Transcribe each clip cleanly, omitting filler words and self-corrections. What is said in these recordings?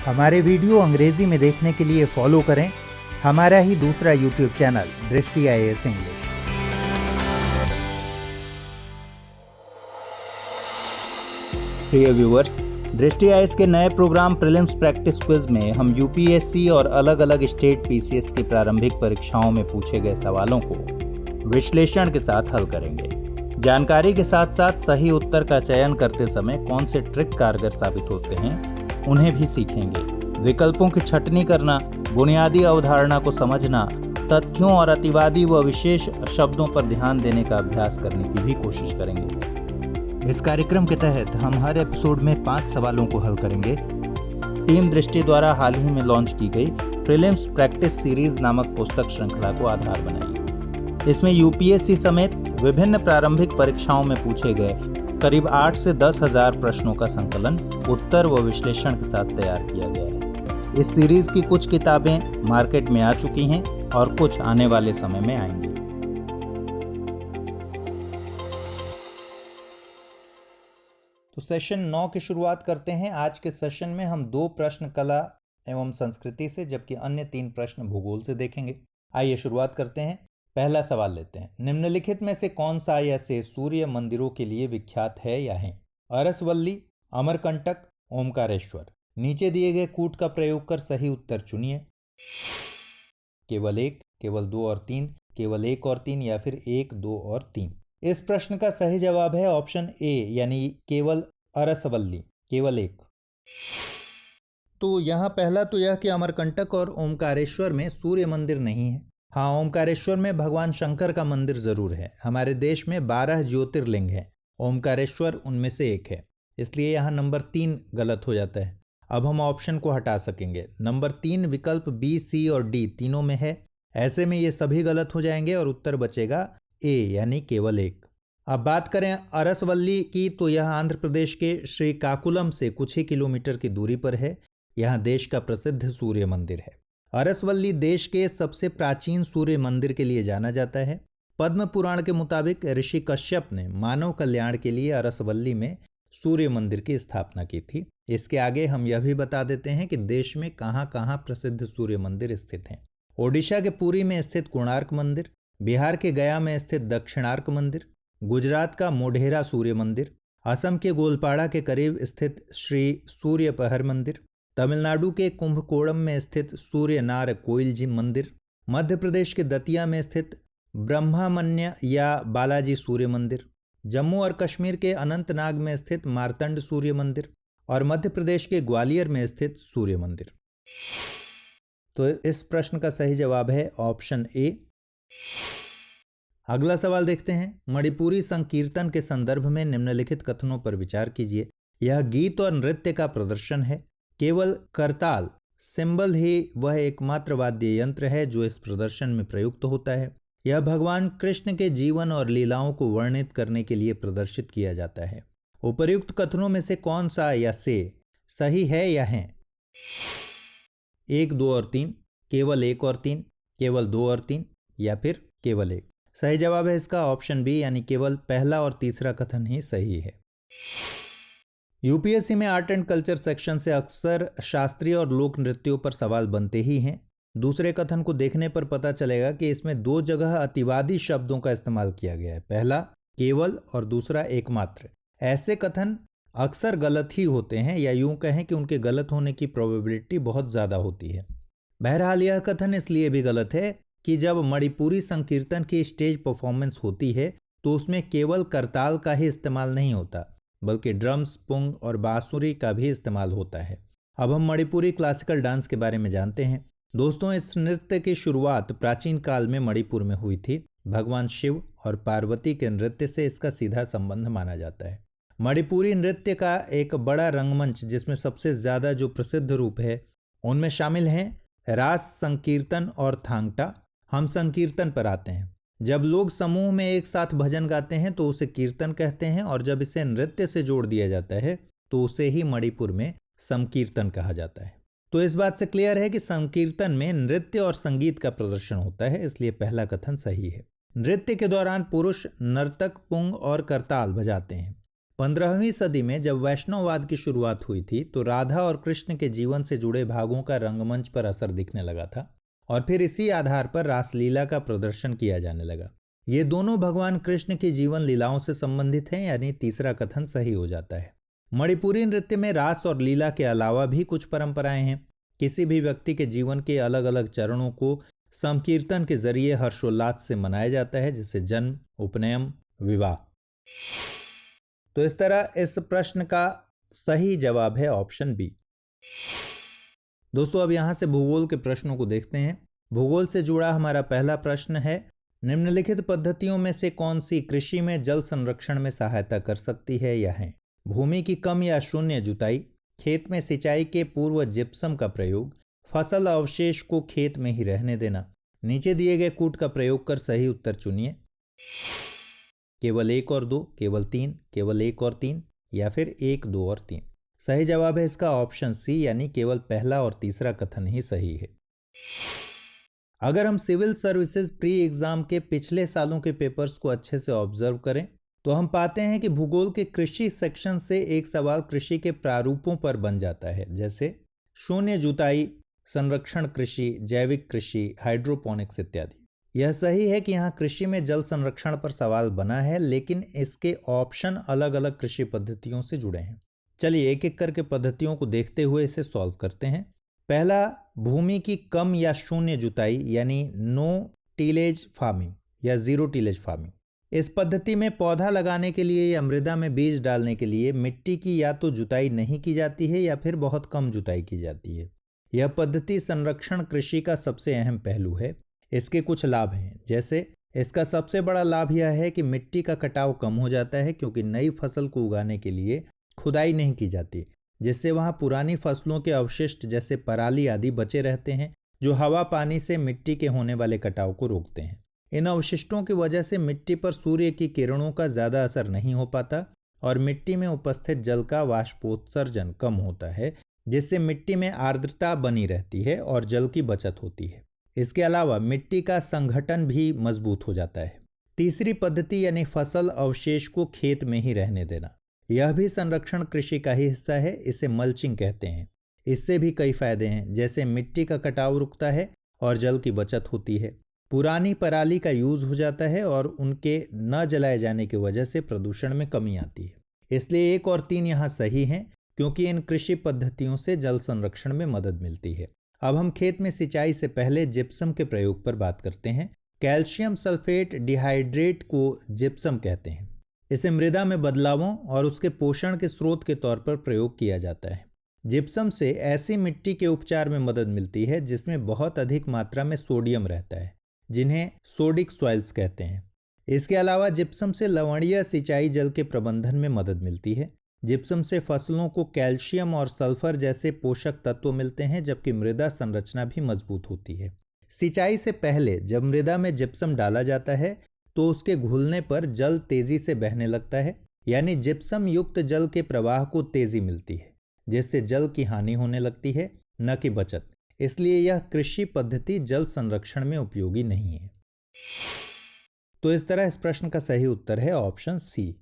हमारे वीडियो अंग्रेजी में देखने के लिए फॉलो करें हमारा ही दूसरा यूट्यूब चैनल दृष्टि IAS इंग्लिश। प्रिय व्यूअर्स, दृष्टि IAS के नए प्रोग्राम प्रीलिम्स प्रैक्टिस क्विज में हम UPSC और अलग अलग स्टेट PCS की प्रारंभिक परीक्षाओं में पूछे गए सवालों को विश्लेषण के साथ हल करेंगे। जानकारी के साथ साथ सही उत्तर का चयन करते समय कौन से ट्रिक कारगर साबित होते हैं उन्हें भी सीखेंगे। विकल्पों की छंटनी करना, बुनियादी अवधारणा को समझना, तथ्यों और अतिवादी व विशेष शब्दों पर ध्यान देने का अभ्यास करने की भी कोशिश करेंगे। इस कार्यक्रम के तहत हम हर एपिसोड में 5 सवालों को हल करेंगे। टीम दृष्टि द्वारा हाल ही में लॉन्च की गई प्रीलिम्स प्रैक्टिस सीरीज नामक पुस्तक श्रृंखला को आधार बनाइए। इसमें UPSC समेत विभिन्न प्रारंभिक परीक्षाओं में पूछे गए करीब 8 से 10 हजार प्रश्नों का संकलन, उत्तर व विश्लेषण के साथ तैयार किया गया है। इस सीरीज की कुछ किताबें मार्केट में आ चुकी हैं और कुछ आने वाले समय में आएंगी। तो सेशन 9 की शुरुआत करते हैं। आज के सेशन में हम 2 प्रश्न कला एवं संस्कृति से जबकि अन्य 3 प्रश्न भूगोल से देखेंगे। आइए शुरुआत करते हैं। पहला सवाल लेते हैं। निम्नलिखित में से कौन सा या से सूर्य मंदिरों के लिए विख्यात है या है? अरसवल्ली, अमरकंटक, ओमकारेश्वर। नीचे दिए गए कूट का प्रयोग कर सही उत्तर चुनिए। केवल 1, केवल 2 और 3, केवल 1 और 3 या फिर 1, 2 और 3। इस प्रश्न का सही जवाब है ऑप्शन ए यानी केवल अरसवल्ली, केवल 1। तो यहाँ पहला तो यह कि अमरकंटक और ओमकारेश्वर में सूर्य मंदिर नहीं है। हाँ, ओमकारेश्वर में भगवान शंकर का मंदिर जरूर है। हमारे देश में 12 ज्योतिर्लिंग हैं, ओमकारेश्वर उनमें से एक है, इसलिए यहाँ नंबर 3 गलत हो जाता है। अब हम ऑप्शन को हटा सकेंगे। नंबर 3 विकल्प B, C और D तीनों में है। ऐसे में ये सभी गलत हो जाएंगे और उत्तर बचेगा A यानी केवल 1। अब बात करें अरसवल्ली की, तो यह आंध्र प्रदेश के श्रीकाकुलम से कुछ ही किलोमीटर की दूरी पर है। यहाँ देश का प्रसिद्ध सूर्य मंदिर है। अरसवल्ली देश के सबसे प्राचीन सूर्य मंदिर के लिए जाना जाता है। पद्म पुराण के मुताबिक ऋषि कश्यप ने मानव कल्याण के लिए अरसवल्ली में सूर्य मंदिर की स्थापना की थी। इसके आगे हम यह भी बता देते हैं कि देश में कहाँ कहाँ प्रसिद्ध सूर्य मंदिर स्थित हैं। ओडिशा के पुरी में स्थित कोणार्क मंदिर, बिहार के गया में स्थित दक्षिणार्क मंदिर, गुजरात का मोढेरा सूर्य मंदिर, असम के गोलपाड़ा के करीब स्थित श्री सूर्यपहर मंदिर, तमिलनाडु के कुंभकोणम में स्थित सूर्यनार कोइल जी मंदिर, मध्य प्रदेश के दतिया में स्थित ब्रह्मामन्य या बालाजी सूर्य मंदिर, जम्मू और कश्मीर के अनंतनाग में स्थित मार्तंड सूर्य मंदिर और मध्य प्रदेश के ग्वालियर में स्थित सूर्य मंदिर। तो इस प्रश्न का सही जवाब है ऑप्शन ए। अगला सवाल देखते हैं। मणिपुरी संकीर्तन के संदर्भ में निम्नलिखित कथनों पर विचार कीजिए। यह गीत और नृत्य का प्रदर्शन है। केवल करताल सिंबल ही वह एकमात्र वाद्य यंत्र है जो इस प्रदर्शन में प्रयुक्त होता है। यह भगवान कृष्ण के जीवन और लीलाओं को वर्णित करने के लिए प्रदर्शित किया जाता है। उपर्युक्त कथनों में से कौन सा या से सही है या है? 1, 2 और 3, केवल 1 और 3, केवल 2 और 3 या फिर केवल 1। सही जवाब है इसका ऑप्शन बी यानी केवल पहला और तीसरा कथन ही सही है। UPSC में आर्ट एंड कल्चर सेक्शन से अक्सर शास्त्रीय और लोक नृत्यों पर सवाल बनते ही हैं। दूसरे कथन को देखने पर पता चलेगा कि इसमें 2 जगह अतिवादी शब्दों का इस्तेमाल किया गया है। पहला केवल और दूसरा एकमात्र। ऐसे कथन अक्सर गलत ही होते हैं या यूं कहें कि उनके गलत होने की प्रोबेबिलिटी बहुत ज़्यादा होती है। बहरहाल यह कथन इसलिए भी गलत है कि जब मणिपुरी संकीर्तन की स्टेज परफॉर्मेंस होती है तो उसमें केवल करताल का ही इस्तेमाल नहीं होता बल्कि ड्रम्स, पुंग और बांसुरी का भी इस्तेमाल होता है। अब हम मणिपुरी क्लासिकल डांस के बारे में जानते हैं। दोस्तों, इस नृत्य की शुरुआत प्राचीन काल में मणिपुर में हुई थी। भगवान शिव और पार्वती के नृत्य से इसका सीधा संबंध माना जाता है। मणिपुरी नृत्य का एक बड़ा रंगमंच जिसमें सबसे ज्यादा जो प्रसिद्ध रूप है उनमें शामिल हैं रास संकीर्तन और थांगटा। हम संकीर्तन पर आते हैं। जब लोग समूह में एक साथ भजन गाते हैं तो उसे कीर्तन कहते हैं और जब इसे नृत्य से जोड़ दिया जाता है तो उसे ही मणिपुर में संकीर्तन कहा जाता है। तो इस बात से क्लियर है कि संकीर्तन में नृत्य और संगीत का प्रदर्शन होता है, इसलिए पहला कथन सही है। नृत्य के दौरान पुरुष नर्तक पुंग और करताल बजाते हैं। 15वीं सदी में जब वैष्णववाद की शुरुआत हुई थी तो राधा और कृष्ण के जीवन से जुड़े भागों का रंगमंच पर असर दिखने लगा था और फिर इसी आधार पर रासलीला का प्रदर्शन किया जाने लगा। ये दोनों भगवान कृष्ण की जीवन लीलाओं से संबंधित हैं, यानी तीसरा कथन सही हो जाता है। मणिपुरी नृत्य में रास और लीला के अलावा भी कुछ परंपराएं हैं। किसी भी व्यक्ति के जीवन के अलग अलग चरणों को संकीर्तन के जरिए हर्षोल्लास से मनाया जाता है, जैसे जन्म, उपनयन, विवाह। तो इस तरह इस प्रश्न का सही जवाब है ऑप्शन बी। दोस्तों अब यहां से भूगोल के प्रश्नों को देखते हैं। भूगोल से जुड़ा हमारा पहला प्रश्न है, निम्नलिखित पद्धतियों में से कौन सी कृषि में जल संरक्षण में सहायता कर सकती है या है? भूमि की कम या शून्य जुताई, खेत में सिंचाई के पूर्व जिप्सम का प्रयोग, फसल अवशेष को खेत में ही रहने देना। नीचे दिए गए कूट का प्रयोग कर सही उत्तर चुनिए। केवल 1 और 2, केवल 3, केवल 1 और 3 या फिर 1, 2 और 3। सही जवाब है इसका ऑप्शन सी, यानी केवल पहला और तीसरा कथन ही सही है। अगर हम सिविल सर्विसेज प्री एग्जाम के पिछले सालों के पेपर्स को अच्छे से ऑब्जर्व करें तो हम पाते हैं कि भूगोल के कृषि सेक्शन से एक सवाल कृषि के प्रारूपों पर बन जाता है, जैसे शून्य जुताई, संरक्षण कृषि, जैविक कृषि, हाइड्रोपोनिक्स इत्यादि। यह सही है कि यहाँ कृषि में जल संरक्षण पर सवाल बना है, लेकिन इसके ऑप्शन अलग अलग कृषि पद्धतियों से जुड़े हैं। चलिए एक एक करके पद्धतियों को देखते हुए इसे सॉल्व करते हैं। पहला, भूमि की कम या शून्य जुताई यानी नो टीलेज फार्मिंग या जीरो टीलेज फार्मिंग। इस पद्धति में पौधा लगाने के लिए या मृदा में बीज डालने के लिए मिट्टी की या तो जुताई नहीं की जाती है या फिर बहुत कम जुताई की जाती है। यह पद्धति संरक्षण कृषि का सबसे अहम पहलू है। इसके कुछ लाभ हैं, जैसे इसका सबसे बड़ा लाभ यह है कि मिट्टी का कटाव कम हो जाता है, क्योंकि नई फसल को उगाने के लिए खुदाई नहीं की जाती, जिससे वहां पुरानी फसलों के अवशिष्ट जैसे पराली आदि बचे रहते हैं, जो हवा पानी से मिट्टी के होने वाले कटाव को रोकते हैं। इन अवशिष्टों की वजह से मिट्टी पर सूर्य की किरणों का ज्यादा असर नहीं हो पाता और मिट्टी में उपस्थित जल का वाष्पोत्सर्जन कम होता है, जिससे मिट्टी में आर्द्रता बनी रहती है और जल की बचत होती है। इसके अलावा मिट्टी का संघटन भी मजबूत हो जाता है। तीसरी पद्धति यानी फसल अवशेष को खेत में ही रहने देना, यह भी संरक्षण कृषि का ही हिस्सा है। इसे मल्चिंग कहते हैं। इससे भी कई फायदे हैं, जैसे मिट्टी का कटाव रुकता है और जल की बचत होती है। पुरानी पराली का यूज हो जाता है और उनके न जलाए जाने की वजह से प्रदूषण में कमी आती है। इसलिए 1 और 3 यहाँ सही हैं, क्योंकि इन कृषि पद्धतियों से जल संरक्षण में मदद मिलती है। अब हम खेत में सिंचाई से पहले जिप्सम के प्रयोग पर बात करते हैं। कैल्शियम सल्फेट डिहाइड्रेट को जिप्सम कहते हैं। इसे मृदा में बदलावों और उसके पोषण के स्रोत के तौर पर प्रयोग किया जाता है। जिप्सम से ऐसी मिट्टी के उपचार में मदद मिलती है जिसमें बहुत अधिक मात्रा में सोडियम रहता है, जिन्हें सोडिक सॉइल्स कहते हैं। इसके अलावा जिप्सम से लवणीय सिंचाई जल के प्रबंधन में मदद मिलती है। जिप्सम से फसलों को कैल्शियम और सल्फर जैसे पोषक तत्व मिलते हैं, जबकि मृदा संरचना भी मजबूत होती है। सिंचाई से पहले जब मृदा में जिप्सम डाला जाता है तो उसके घुलने पर जल तेजी से बहने लगता है, यानी जिप्सम युक्त जल के प्रवाह को तेजी मिलती है, जिससे जल की हानि होने लगती है, न कि बचत। इसलिए यह कृषि पद्धति जल संरक्षण में उपयोगी नहीं है। तो इस तरह इस प्रश्न का सही उत्तर है ऑप्शन सी।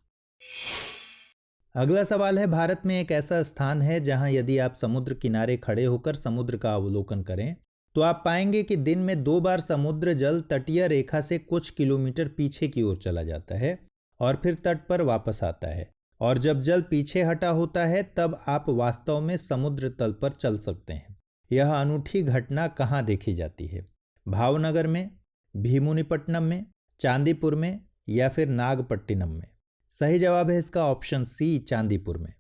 अगला सवाल है, भारत में एक ऐसा स्थान है जहां यदि आप समुद्र किनारे खड़े होकर समुद्र का अवलोकन करें तो आप पाएंगे कि दिन में 2 बार समुद्र जल तटीय रेखा से कुछ किलोमीटर पीछे की ओर चला जाता है और फिर तट पर वापस आता है, और जब जल पीछे हटा होता है तब आप वास्तव में समुद्र तल पर चल सकते हैं। यह अनूठी घटना कहाँ देखी जाती है? भावनगर में, भीमुनिपट्टनम में, चांदीपुर में या फिर नागपट्टिनम में? सही जवाब है इसका ऑप्शन सी, चांदीपुर में।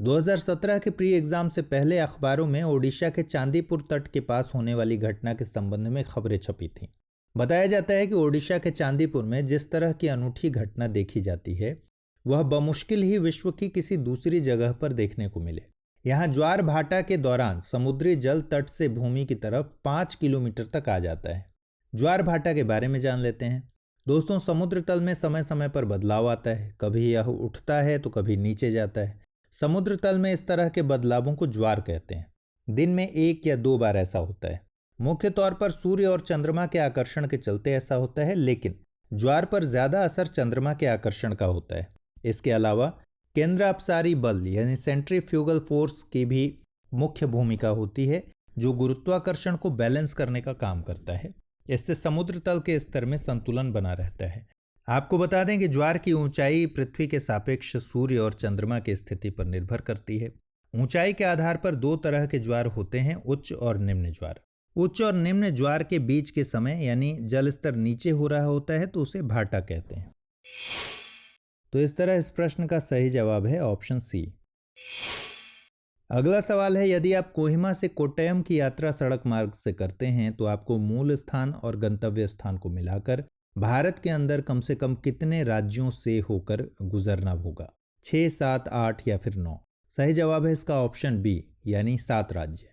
2017 के प्री एग्जाम से पहले अखबारों में ओडिशा के चांदीपुर तट के पास होने वाली घटना के संबंध में खबरें छपी थीं। बताया जाता है कि ओडिशा के चांदीपुर में जिस तरह की अनूठी घटना देखी जाती है वह बमुश्किल ही विश्व की किसी दूसरी जगह पर देखने को मिले। यहाँ ज्वार भाटा के दौरान समुद्री जल तट से भूमि की तरफ 5 किलोमीटर तक आ जाता है। ज्वार भाटा के बारे में जान लेते हैं। दोस्तों, समुद्र तल में समय समय पर बदलाव आता है, कभी यह उठता है तो कभी नीचे जाता है। समुद्र तल में इस तरह के बदलावों को ज्वार कहते हैं। दिन में 1 या 2 बार ऐसा होता है। मुख्य तौर पर सूर्य और चंद्रमा के आकर्षण के चलते ऐसा होता है, लेकिन ज्वार पर ज्यादा असर चंद्रमा के आकर्षण का होता है। इसके अलावा केंद्र अपसारी बल यानी सेंट्रीफ्यूगल फोर्स की भी मुख्य भूमिका होती है, जो गुरुत्वाकर्षण को बैलेंस करने का काम करता है। इससे समुद्र तल के स्तर में संतुलन बना रहता है। आपको बता दें कि ज्वार की ऊंचाई पृथ्वी के सापेक्ष सूर्य और चंद्रमा की स्थिति पर निर्भर करती है। ऊंचाई के आधार पर दो तरह के ज्वार होते हैं, उच्च और निम्न ज्वार। उच्च और निम्न ज्वार के बीच के समय यानी जल स्तर नीचे हो रहा होता है तो उसे भाटा कहते हैं। तो इस तरह इस प्रश्न का सही जवाब है ऑप्शन सी। अगला सवाल है, यदि आप कोहिमा से कोट्टयम की यात्रा सड़क मार्ग से करते हैं तो आपको मूल स्थान और गंतव्य स्थान को मिलाकर भारत के अंदर कम से कम कितने राज्यों से होकर गुजरना होगा? 6, 7, 8 या फिर 9? सही जवाब है इसका ऑप्शन बी यानी 7 राज्य।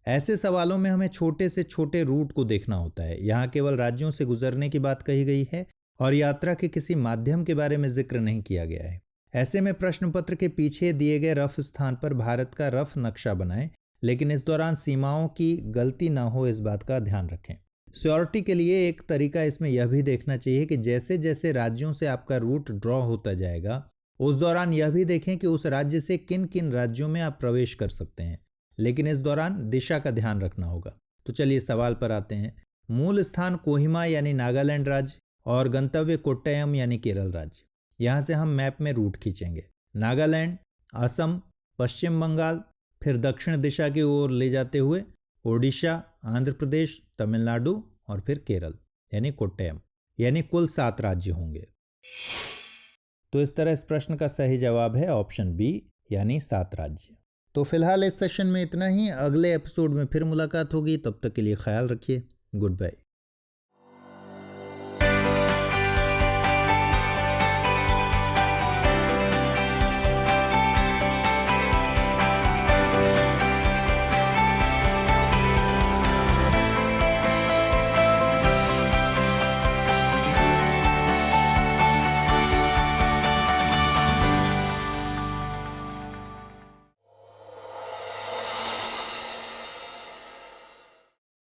ऐसे सवालों में हमें छोटे से छोटे रूट को देखना होता है। यहाँ केवल राज्यों से गुजरने की बात कही गई है और यात्रा के किसी माध्यम के बारे में जिक्र नहीं किया गया है। ऐसे में प्रश्न पत्र के पीछे दिए गए रफ स्थान पर भारत का रफ नक्शा बनाएं, लेकिन इस दौरान सीमाओं की गलती ना हो इस बात का ध्यान रखें। श्योरिटी के लिए एक तरीका इसमें यह भी देखना चाहिए कि जैसे जैसे राज्यों से आपका रूट ड्रॉ होता जाएगा उस दौरान यह भी देखें कि उस राज्य से किन किन राज्यों में आप प्रवेश कर सकते हैं, लेकिन इस दौरान दिशा का ध्यान रखना होगा। तो चलिए सवाल पर आते हैं। मूल स्थान कोहिमा यानी नागालैंड राज्य और गंतव्य कोट्टयम यानी केरल राज्य। यहाँ से हम मैप में रूट खींचेंगे। नागालैंड, असम, पश्चिम बंगाल, फिर दक्षिण दिशा की ओर ले जाते हुए ओडिशा, आंध्र प्रदेश, तमिलनाडु और फिर केरल यानी कोट्टयम, यानी कुल 7 राज्य होंगे। तो इस तरह इस प्रश्न का सही जवाब है ऑप्शन बी यानी 7 राज्य। तो फिलहाल इस सेशन में इतना ही। अगले एपिसोड में फिर मुलाकात होगी, तब तक के लिए ख्याल रखिए। Good bye.